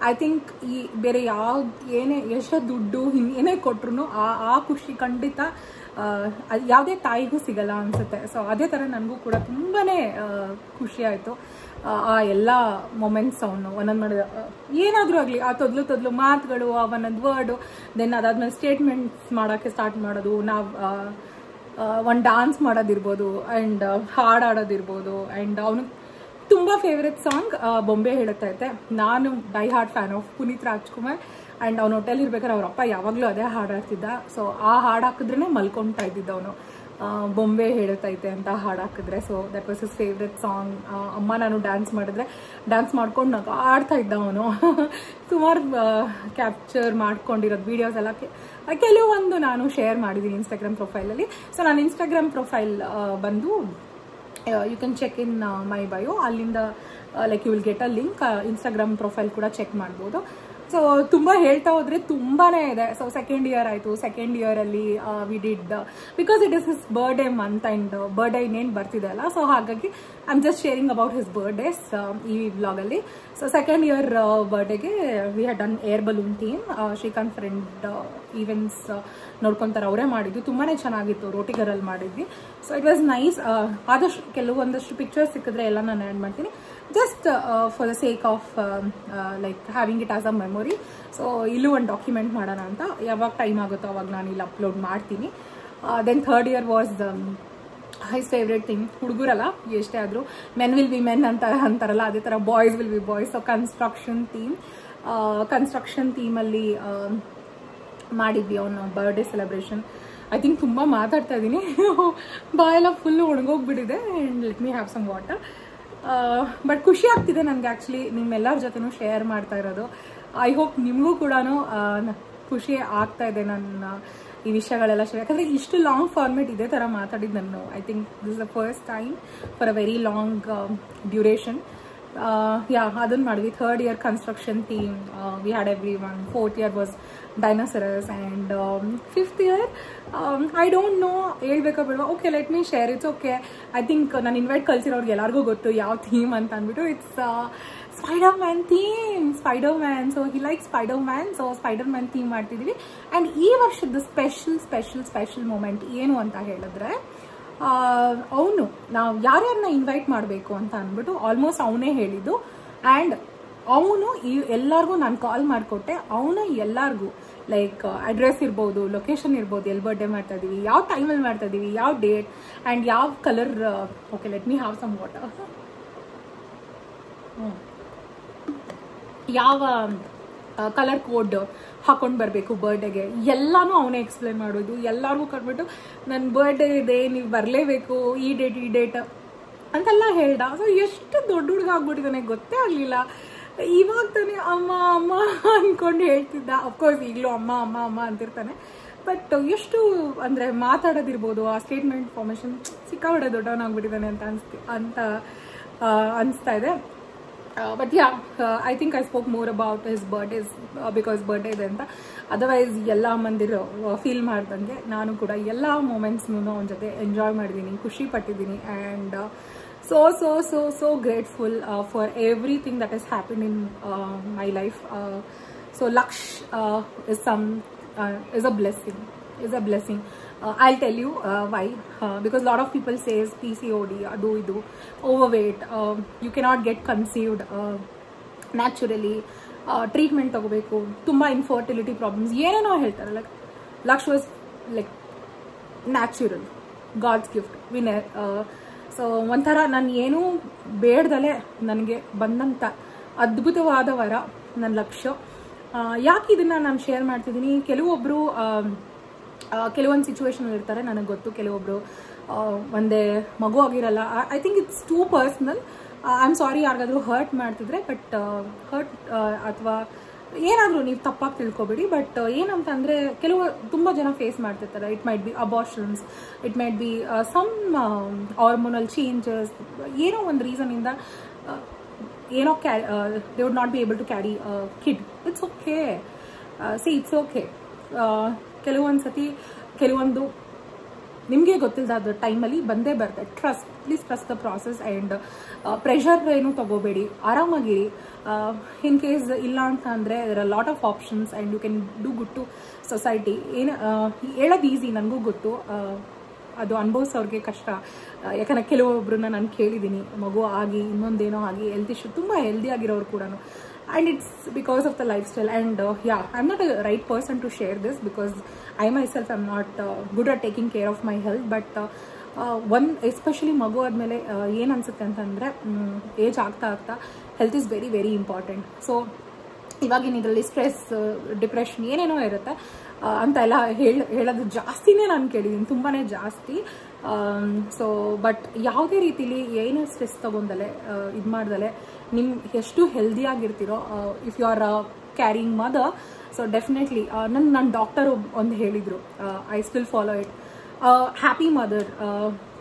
ಐ ಥಿಂಕ್ ಈ ಬೇರೆ ಏನೇ ಎಷ್ಟೇ ದುಡ್ಡು ಏನೇ ಕೊಟ್ರು ಆ ಖುಷಿ ಖಂಡಿತ ಯಾವುದೇ ತಾಯಿಗೂ ಸಿಗಲ್ಲ ಅನಿಸುತ್ತೆ. ಸೊ ಅದೇ ಥರ ನನಗೂ ಕೂಡ ತುಂಬಾ ಖುಷಿ ಆಯಿತು. ಆ ಎಲ್ಲ ಮೊಮೆಂಟ್ಸ್ ಅವನು ಒಂದೊಂದು ಮಾಡಿದ, ಏನಾದರೂ ಆಗಲಿ ಆ ತೊದ್ಲು ಮಾತುಗಳು, ಆ ಒಂದೊಂದು ವರ್ಡು, ದೆನ್ ಅದಾದ್ಮೇಲೆ ಸ್ಟೇಟ್ಮೆಂಟ್ಸ್ ಮಾಡೋಕ್ಕೆ ಸ್ಟಾರ್ಟ್ ಮಾಡೋದು, ನಾವು ಒಂದು ಡಾನ್ಸ್ ಮಾಡೋದಿರ್ಬೋದು, ಆ್ಯಂಡ್ ಹಾಡಾಡೋದಿರ್ಬೋದು. ಆ್ಯಂಡ್ ಅವನು ತುಂಬ ಫೇವ್ರೆಟ್ ಸಾಂಗ್ ಬೊಂಬೆ ಹೇಳುತ್ತೈತೆ. ನಾನು die hard fan of Puneeth Rajkumar. And ಅವ್ನು ಹೋಟೆಲ್ ಇರ್ಬೇಕಾದ್ರೆ ಅವ್ರ ಅಪ್ಪ ಯಾವಾಗಲೂ ಅದೇ ಹಾಡು ಹಾಡ್ತಿದ್ದ. ಸೊ ಆ ಹಾಡು ಹಾಕಿದ್ರೇ ಮಲ್ಕೊತಾ ಇದ್ದಿದ್ದ ಅವನು. ಬೊಂಬೆ ಹೇಳುತ್ತೈತೆ ಅಂತ ಹಾಡು ಹಾಕಿದ್ರೆ. So that was his favourite song. ಅಮ್ಮ ನಾನು ಡ್ಯಾನ್ಸ್ ಮಾಡಿದ್ರೆ ಡ್ಯಾನ್ಸ್ ಮಾಡ್ಕೊಂಡು ಆಡ್ತಾ ಇದ್ದ ಅವನು. ಸುಮಾರು ಕ್ಯಾಪ್ಚರ್ ಮಾಡ್ಕೊಂಡಿರೋದು ವೀಡಿಯೋಸ್ ಎಲ್ಲ ಕೆಲವೊಂದು ನಾನು ಶೇರ್ ಮಾಡಿದ್ದೀನಿ ಇನ್ಸ್ಟಾಗ್ರಾಮ್ ಪ್ರೊಫೈಲಲ್ಲಿ. ಸೊ ನಾನು ಇನ್ಸ್ಟಾಗ್ರಾಮ್ ಪ್ರೊಫೈಲ್ ಬಂದು you can check in my bio, ಅಲ್ಲಿಂದ like you will get a link. Instagram profile ಕೂಡ ಚೆಕ್ ಮಾಡ್ಬೋದು. ಸೊ ತುಂಬ ಹೇಳ್ತಾ ಹೋದ್ರೆ ತುಂಬಾನೇ ಇದೆ. ಸೊ ಸೆಕೆಂಡ್ ಇಯರ್ ಆಯಿತು. ಸೆಕೆಂಡ್ ಇಯರಲ್ಲಿ we did because it is his birthday month and birthday ಇನ್ನೇನು ಬರ್ತಿದೆ ಅಲ್ಲ, ಸೊ ಹಾಗಾಗಿ I am just sharing about his birthdays ಈ ವ್ಲಾಗಲ್ಲಿ. ಸೊ ಸೆಕೆಂಡ್ ಇಯರ್ ಬರ್ಡೇಗೆ we had done air balloon theme. Srikanth friend events ನೋಡ್ಕೊತಾರೆ, ಅವರೇ ಮಾಡಿದ್ದು. ತುಂಬಾ ಚೆನ್ನಾಗಿತ್ತು, ರೋಟಿಗರಲ್ಲಿ ಮಾಡಿದ್ವಿ. So it was nice. ಆದಷ್ಟು ಕೆಲವೊಂದಷ್ಟು ಪಿಕ್ಚರ್ಸ್ ಸಿಕ್ಕಿದ್ರೆ ಎಲ್ಲ ನಾನು ಆ್ಯಡ್ ಮಾಡ್ತೀನಿ, just for the sake of like having it as a memory. So ಇಲ್ಲೂ ಒಂದು ಡಾಕ್ಯುಮೆಂಟ್ ಮಾಡೋಣ ಅಂತ. ಯಾವಾಗ ಟೈಮ್ ಆಗುತ್ತೋ ಅವಾಗ ನಾನು ಇಲ್ಲಿ ಅಪ್ಲೋಡ್ ಮಾಡ್ತೀನಿ. Then third year was his favourite thing. ಹುಡುಗರಲ್ಲ ಎಷ್ಟೇ ಆದರೂ ಮೆನ್ ವಿಲ್ ಬಿ ಮೆನ್ ಅಂತ ಅಂತಾರಲ್ಲ, ಅದೇ ಥರ boys will be boys. So construction ಥೀಮಲ್ಲಿ ಮಾಡಿದ್ವಿ ಅವನ ಬರ್ಡೇ ಸೆಲೆಬ್ರೇಷನ್. ಐ ಥಿಂಕ್ ತುಂಬ ಮಾತಾಡ್ತಾ ಇದ್ದೀನಿ, ಬಾಯೆಲ್ಲ ಫುಲ್ಲು ಒಣಗೋಗ್ಬಿಟ್ಟಿದೆ. And let me have some water. But ಖುಷಿ ಆಗ್ತಿದೆ ನನಗೆ ಆ್ಯಕ್ಚುಲಿ ನಿಮ್ಮೆಲ್ಲರ ಜೊತೆನೂ ಶೇರ್ ಮಾಡ್ತಾ ಇರೋದು. ಐ ಹೋಪ್ ನಿಮಗೂ ಕೂಡ ಖುಷಿ ಆಗ್ತಾ ಇದೆ ನನ್ನ ಈ ವಿಷಯಗಳೆಲ್ಲ ಶೇರ್. ಯಾಕಂದರೆ ಇಷ್ಟು ಲಾಂಗ್ ಫಾರ್ಮೇಟ್ ಇದೇ ಥರ ಮಾತಾಡಿದ್ದು ನಾನು I think this is the first time for a very long duration. ಅದನ್ನು ಮಾಡಿದ್ವಿ. Third year construction theme we had every one. Fourth year was dinosaurs and fifth year I don't know ಹೇಳ್ಬೇಕಾ ಬಿಡುವ. Okay, let me share. It's okay. I think ನಾನು invite ಕಳಿಸಿರೋರ್ಗೆ ಎಲ್ಲರಿಗೂ ಗೊತ್ತು ಯಾವ theme ಅಂತ ಅಂದ್ಬಿಟ್ಟು. It's Spiderman theme. Spiderman. So he like Spiderman. So Spiderman theme ಮಾಡ್ತಿದ್ದೀವಿ. ಆ್ಯಂಡ್ ಈ ವರ್ಷದ ಸ್ಪೆಷಲ್ ಮೂಮೆಂಟ್ ಏನು ಅಂತ ಹೇಳಿದ್ರೆ, ಅವನು ನಾವು ಯಾರ್ಯಾರನ್ನ ಇನ್ವೈಟ್ ಮಾಡಬೇಕು ಅಂತ ಅಂದ್ಬಿಟ್ಟು ಆಲ್ಮೋಸ್ಟ್ ಅವನೇ ಹೇಳಿದ್ದು. ಆ್ಯಂಡ್ ಅವನು ಎಲ್ಲರಿಗೂ ನಾನು ಕಾಲ್ ಮಾಡಿಕೊಟ್ಟೆ. ಅವನು ಎಲ್ಲರಿಗೂ ಲೈಕ್ ಅಡ್ರೆಸ್ ಇರ್ಬೋದು, ಲೊಕೇಶನ್ ಇರ್ಬೋದು, ಎಲ್ಲಿ ಬರ್ಡೇ ಮಾಡ್ತಾ ಇದೀವಿ, ಯಾವ ಟೈಮಲ್ಲಿ ಮಾಡ್ತಾ ಇದೀವಿ, ಯಾವ ಡೇಟ್ ಆ್ಯಂಡ್ ಯಾವ colour. Okay, let me have some water. ಯಾವ ಕಲರ್ ಕೋಡ್ ಹಾಕೊಂಡು ಬರಬೇಕು ಬರ್ಡೇಗೆ ಎಲ್ಲಾನು ಅವನೇ ಎಕ್ಸ್ಪ್ಲೇನ್ ಮಾಡೋದು. ಎಲ್ಲರಿಗೂ ಕಟ್ಬಿಟ್ಟು ನನ್ನ ಬರ್ಡೇ ಇದೆ, ನೀವು ಬರಲೇಬೇಕು, ಈ ಡೇಟ್ ಅಂತೆಲ್ಲ ಹೇಳ್ದ. ಸೊ ಎಷ್ಟು ದೊಡ್ಡ ಹುಡುಗ ಆಗ್ಬಿಟ್ಟಿದ್ದಾನೆ ಗೊತ್ತೇ ಆಗಲಿಲ್ಲ. ಇವಾಗ ತಾನೇ ಅಮ್ಮ ಅಮ್ಮ ಅಂದ್ಕೊಂಡು ಹೇಳ್ತಿದ್ದ. ಅಫ್ಕೋರ್ಸ್ ಈಗಲೂ ಅಮ್ಮ ಅಮ್ಮ ಅಮ್ಮ ಅಂತಿರ್ತಾನೆ. ಬಟ್ ಎಷ್ಟು ಅಂದರೆ ಮಾತಾಡೋದಿರ್ಬೋದು, ಆ ಸ್ಟೇಟ್ಮೆಂಟ್ ಫಾರ್ಮೇಷನ್ ಸಿಕ್ಕಾಬಿಡ ದೊಡ್ಡವನಾಗ್ಬಿಟ್ಟಿದ್ದಾನೆ ಅಂತ ಅನಿಸ್ತಾ ಇದೆ. But yeah, I think I spoke more about his birthdays because birthday ಇದೆ ಅಂತ. ಅದರ್ವೈಸ್ ಎಲ್ಲ ಮಂದಿರ ಫೀಲ್ ಮಾಡ್ದಂಗೆ ನಾನು ಕೂಡ ಎಲ್ಲ ಮೂಮೆಂಟ್ಸ್ನೂ ಅವನ ಜೊತೆ ಎಂಜಾಯ್ ಮಾಡಿದ್ದೀನಿ, ಖುಷಿ ಪಟ್ಟಿದ್ದೀನಿ. And so grateful for everything that has happened in my life. So Laksh is a blessing. I'll tell you why. Because a lot of people says PCOD, adu idu, overweight, you cannot get conceived naturally, treatment ತಗೋಬೇಕು, ತುಂಬಾ infertility problems ಏನೇನೋ ಹೇಳ್ತಾರೆ. Like Laksh was like natural, God's gift, winner. So ಒಂಥರ ನಾನು ಏನೂ ಬೇಡ್ದಲೇ ನನಗೆ ಬಂದಂಥ ಅದ್ಭುತವಾದ ವರ ನನ್ನ ಲಕ್ಷ್ಯ. ಯಾಕೆ ಇದನ್ನು ನಾನು ಶೇರ್ ಮಾಡ್ತಿದ್ದೀನಿ, ಕೆಲವೊಂದು ಸಿಚುವೇಶನ್ ಇರ್ತಾರೆ, ನನಗೆ ಗೊತ್ತು. ಕೆಲವೊಬ್ರು ಒಂದೇ ಮಗು ಆಗಿರಲ್ಲ. I think it's two personal. I am sorry ಯಾರಿಗಾದ್ರೂ ಹರ್ಟ್ ಮಾಡ್ತಿದ್ರೆ. ಬಟ್ ಹರ್ಟ್ ಅಥವಾ ಏನಾದರೂ ನೀವು ತಪ್ಪಾಗಿ ತಿಳ್ಕೊಬೇಡಿ. ಬಟ್ ಏನಂತಂದರೆ ತುಂಬ ಜನ ಫೇಸ್ ಮಾಡ್ತಿರ್ತಾರೆ. It might be abortions, it might be some hormonal changes, ಏನೋ ಒಂದು ರೀಸನಿಂದ ಏನೋ they would not be able to carry kid. It's okay. It's okay. ಕೆಲವೊಂದು ನಿಮಗೆ ಗೊತ್ತಿಲ್ಲದ ಟೈಮಲ್ಲಿ ಬಂದೇ ಬರುತ್ತೆ. Please trust the process. And pressure ಏನು ತಗೋಬೇಡಿ, ಆರಾಮಾಗಿರಿ. ಇನ್ ಕೇಸ್ ಇಲ್ಲ ಅಂತ ಅಂದರೆ there are lot of options and you can do good to society. ಹೇಳೋದು ಈಸಿ, ನನಗೂ ಗೊತ್ತು, ಅದು ಅನುಭವಿಸೋರಿಗೆ ಕಷ್ಟ. ಯಾಕಂದರೆ ಕೆಲವೊಬ್ಬರನ್ನ ನಾನು ಕೇಳಿದ್ದೀನಿ, ಮಗು ಆಗಿ ಇನ್ನೊಂದೇನೋ ಆಗಿ ಹೆಲ್ತ್ ಇಶ್ಯೂ, ತುಂಬ ಹೆಲ್ದಿ ಆಗಿರೋರು ಕೂಡ. And it's because of the lifestyle. And I'm not a right person to share this because I myself am not good at taking care of my health. But especially ಮಗು ಆದಮೇಲೆ ಏನು ಅನಿಸುತ್ತೆ ಅಂತಂದರೆ, age ಆಗ್ತಾ health is very very important. So ಇವಾಗಿನ ಇದರಲ್ಲಿ stress, depression ಏನೇನೋ ಇರುತ್ತೆ. ಅಂತ ಎಲ್ಲ ಹೇಳೋದು ಜಾಸ್ತಿನೇ ನಾನು ಕೇಳಿದ್ದೀನಿ, ತುಂಬಾ ಜಾಸ್ತಿ. ಸೊ ಬಟ್ ಯಾವುದೇ ರೀತಿಲಿ ಏನೇ ಸ್ಟ್ರೆಸ್ ತೊಗೊಂಡಲೆ ಇದು ಮಾಡ್ದಲೆ ನಿಮ್ಮ ಎಷ್ಟು ಹೆಲ್ದಿಯಾಗಿರ್ತೀರೋ, if you are carrying mother, so definitely ನನ್ನ ಡಾಕ್ಟರ್ ಒಂದು ಹೇಳಿದರು, I still follow it. Happy mother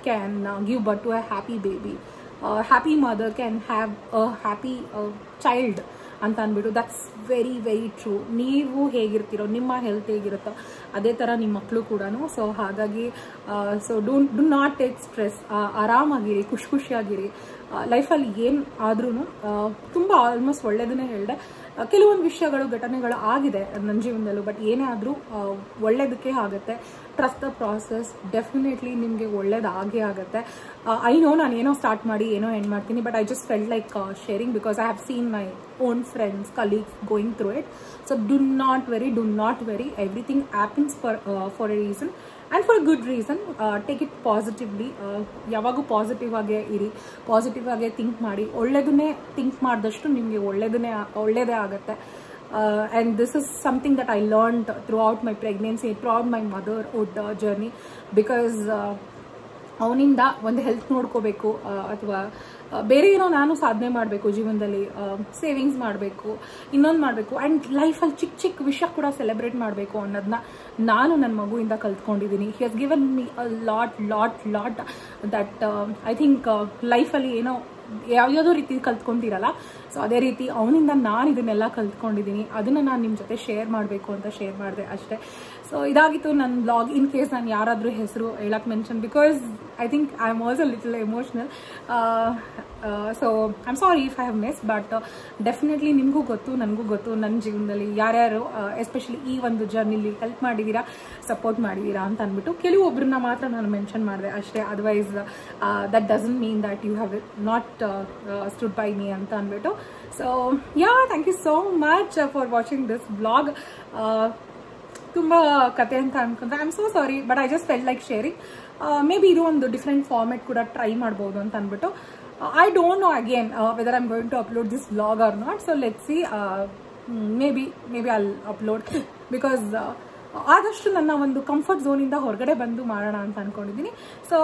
can give birth to a happy baby, happy mother can have a happy child ಅಂತ ಅಂದ್ಬಿಟ್ಟು. That's very very true. ನೀವು ಹೇಗಿರ್ತೀರೋ, ನಿಮ್ಮ health ಹೇಗಿರುತ್ತೋ ಅದೇ ಥರ ನಿಮ್ಮ ಮಕ್ಕಳು ಕೂಡ. ಸೊ ಹಾಗಾಗಿ so do not take stress, ಆರಾಮಾಗಿರಿ, ಖುಷಿಯಾಗಿರಿ. ಲೈಫಲ್ಲಿ ಏನು ಆದ್ರೂ ತುಂಬ ಆಲ್ಮೋಸ್ಟ್ ಒಳ್ಳೆಯದನ್ನೇ ಹೇಳಿದೆ. ಕೆಲವೊಂದು ವಿಷಯಗಳು, ಘಟನೆಗಳು ಆಗಿದೆ ನನ್ನ ಜೀವನದಲ್ಲೂ, ಬಟ್ ಏನೇ ಆದರೂ ಒಳ್ಳೇದಕ್ಕೆ ಆಗುತ್ತೆ. ಟ್ರಸ್ಟ್ ದ ಪ್ರಾಸೆಸ್, ಡೆಫಿನೆಟ್ಲಿ ನಿಮಗೆ ಒಳ್ಳೇದಾಗೇ ಆಗುತ್ತೆ. ಐ ನೋ ನಾನು ಏನೋ ಸ್ಟಾರ್ಟ್ ಮಾಡಿ ಏನೋ ಎಂಡ್ ಮಾಡ್ತೀನಿ, but I just felt like sharing because I have seen my own friends, colleagues going through it. So do not very, everything happens for a reason and for good reason. Take it positively. ಯಾವಾಗೂ positive ಆಗೇ ಇರಿ, positive ಆಗೇ think ಮಾಡಿ. ಒಳ್ಳೆಯದನ್ನೇ think ಮಾಡಿದಷ್ಟು ನಿಮಗೆ ಒಳ್ಳೆಯದೇ ಆಗುತ್ತೆ. And this is something that I learned throughout my pregnancy, throughout my motherhood journey, because ಅವನಿಂದ ಒಂದು ಹೆಲ್ತ್ ನೋಡ್ಕೋಬೇಕು ಅಥವಾ ಬೇರೆ ಏನೋ ನಾನು ಸಾಧನೆ ಮಾಡಬೇಕು ಜೀವನದಲ್ಲಿ, ಸೇವಿಂಗ್ಸ್ ಮಾಡಬೇಕು, ಇನ್ನೊಂದು ಮಾಡಬೇಕು, ಆ್ಯಂಡ್ ಲೈಫಲ್ಲಿ ಚಿಕ್ಕ ವಿಷಯ ಕೂಡ ಸೆಲೆಬ್ರೇಟ್ ಮಾಡಬೇಕು ಅನ್ನೋದನ್ನ ನಾನು ನನ್ನ ಮಗುವಿಂದ ಕಲ್ತ್ಕೊಂಡಿದ್ದೀನಿ. He has given me a lot that I think ಲೈಫಲ್ಲಿ ಏನೋ ಯಾವ್ಯಾವುದೋ ರೀತಿ ಕಲ್ತ್ಕೊಂತೀರಲ್ಲ, ಸೊ ಅದೇ ರೀತಿ ಅವನಿಂದ ನಾನು ಇದನ್ನೆಲ್ಲ ಕಲ್ತ್ಕೊಂಡಿದ್ದೀನಿ. ಅದನ್ನು ನಾನು ನಿಮ್ಮ ಜೊತೆ ಶೇರ್ ಮಾಡಬೇಕು ಅಂತ ಶೇರ್ ಮಾಡಿದೆ ಅಷ್ಟೇ. ಸೊ ಇದಾಗಿತ್ತು ನನ್ನ ಬ್ಲಾಗ್. ಇನ್ ಕೇಸ್ ನಾನು ಯಾರಾದರೂ ಹೆಸರು ಹೇಳಕ್ಕೆ mention, because I think I am also little emotional. So I am sorry if I have miss, but definitely ನಿಮಗೂ ಗೊತ್ತು, ನನಗೂ ಗೊತ್ತು ನನ್ನ ಜೀವನದಲ್ಲಿ ಯಾರ್ಯಾರು ಎಸ್ಪೆಷಲಿ ಈ ಒಂದು ಜರ್ನಿಲಿ ಹೆಲ್ಪ್ ಮಾಡಿದ್ದೀರಾ, ಸಪೋರ್ಟ್ ಮಾಡಿದ್ದೀರಾ ಅಂತ ಅಂದ್ಬಿಟ್ಟು. ಕೆಲವೊಬ್ಬರನ್ನ ಮಾತ್ರ ನಾನು ಮೆನ್ಷನ್ ಮಾಡಿದೆ ಅಷ್ಟೇ. Otherwise that doesn't mean that you have not stood by me ಅಂತ ಅಂದ್ಬಿಟ್ಟು. So yeah, thank you so much for watching this blog. ತುಂಬ ಕತೆ ಅಂತ ಅನ್ಕೊಂಡ್ರೆ I am so sorry, but I just felt like sharing. Maybe ಇದು ಒಂದು different format ಕೂಡ try ಮಾಡ್ಬೋದು ಅಂತ ಅಂದ್ಬಿಟ್ಟು. I don't know again whether I'm going to upload this vlog or not, so let's see. Maybe I'll upload because ಆದಷ್ಟು ನನ್ನ ಒಂದು comfort ಝೋನಿಂದ ಹೊರಗಡೆ ಬಂದು ಮಾಡೋಣ ಅಂತ ಅನ್ಕೊಂಡಿದ್ದೀನಿ. So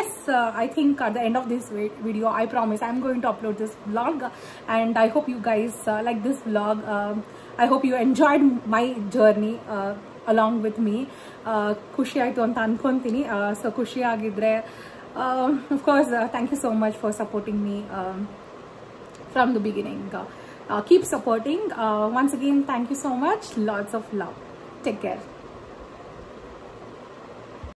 yes, I think at the end of this video I promise I am going to upload this vlog, and I hope you guys like this vlog. I hope you enjoyed my journey along with me. ಖುಷಿ ಆಯಿತು ಅಂತ ಅನ್ಕೊತೀನಿ. So ಖುಷಿ ಆಗಿದ್ರೆ of course, thank you so much for supporting me from the beginning. Keep supporting. Once again, thank you so much. Lots of love. Take care.